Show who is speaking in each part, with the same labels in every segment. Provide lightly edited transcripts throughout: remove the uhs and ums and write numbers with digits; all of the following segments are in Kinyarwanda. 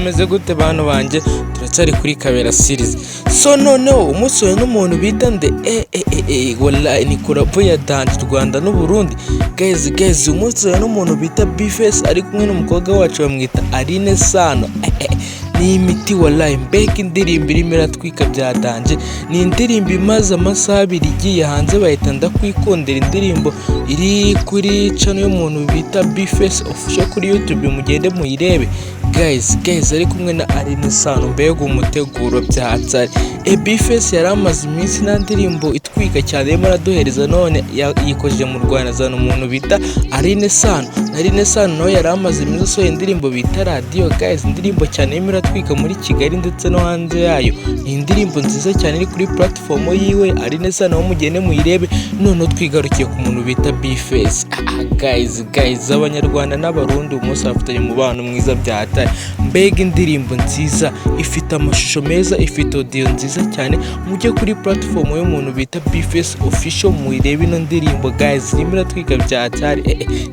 Speaker 1: Meze gute bantu banje turacyari kuri Kabera series. So noneho umusore n'umuntu bita nde wallahi ni kurabo ya dance Rwanda n'u Burundi. Guys umusore n'umuntu bita Bface ari kumwe n'umukobwa wacu bamwita Alyn Sano. Ni imiti wallahi mbega indirimbo irimo iratwika bya danje. Ni indirimbo imaze amasaha abiri igiye hanze bahita Ndakwikundira, indirimbo iri kuri channel y'umuntu bita Bface official kuri YouTube, mugende muyirebe. Guys ari kumwe na Alyn Sano, mbega umuteguro byahatari. Bface yari amaze iminsi nta ndirimbo itwika cyane yema araduhereza, none yikoje mu Rwanda zana umuntu bita Alyn Sano. Alyn Sano nawe yari amaze iminsi asohoye indirimbo bita Radio. Guys indirimbo cyane yema iratwika muri Kigali ndetse no hanze yayo. Ni indirimbo nziza cyane iri kuri platform yiwe Alyn Sano, mugende muyirebe. None twigarukiye ku muntu bita Bface. Guys abanyarwanda n'abarundi umunsi bafatanye mu bantu mwiza byahatari. Mbega indirimbo nziza ifite amashusho meza, ifite audio nziza cyane. Mujye kuri platform y'umuntu bita Bface official muyirebe ino ndirimbo. Guys irimo iratwika byahatari.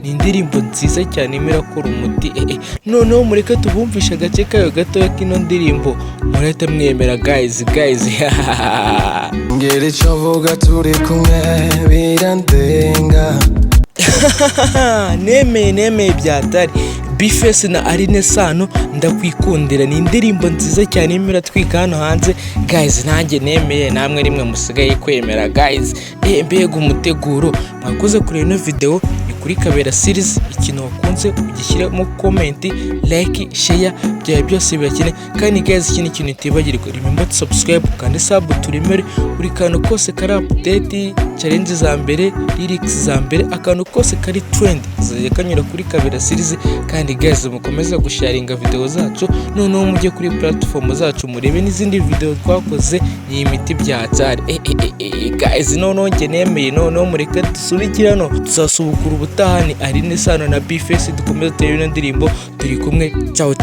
Speaker 1: Ni indirimbo nziza cyane imira kora umuti. Noneho mureke tubumvisha agace kayo gato k'ino ndirimbo murete mwemera. Guys
Speaker 2: ngere cyo vuga turi kumwe birandenga.
Speaker 1: Nemeye byatari. Bface na Alyn Sano Ndakwikundira ni indirimbo nziza cyane imira twika hano hanze. Guys nanjye nemeye, namwe rimwe musigaye kwemera. Guys mbega umuteguro. Mwakoze kureba ino video ni kuri Kabera series. Ikintu wakunze ugishyiremo comment, like, share, bya byose birakene. Kandi guys ikindi kintu itibagirwa, remember to subscribe kandi sub turemere buri kantu kose kari update, challenge za mbere, lyrics za mbere, akantu kose kari trend zaje kanyura kuri Kabera series. Kandi guys mukomeza gusharinga video zacu, noneho mujye kuri platform zacu murebe n'izindi video twakoze. Ni imiti byahatari. Guys noneho nge nemeye, noneho mureke dusubikirano, tuzasubukura ubutaha. Ni Alyn Sano na Bface dukomeza turebe ino ndirimbo turi kumwe. Ciao.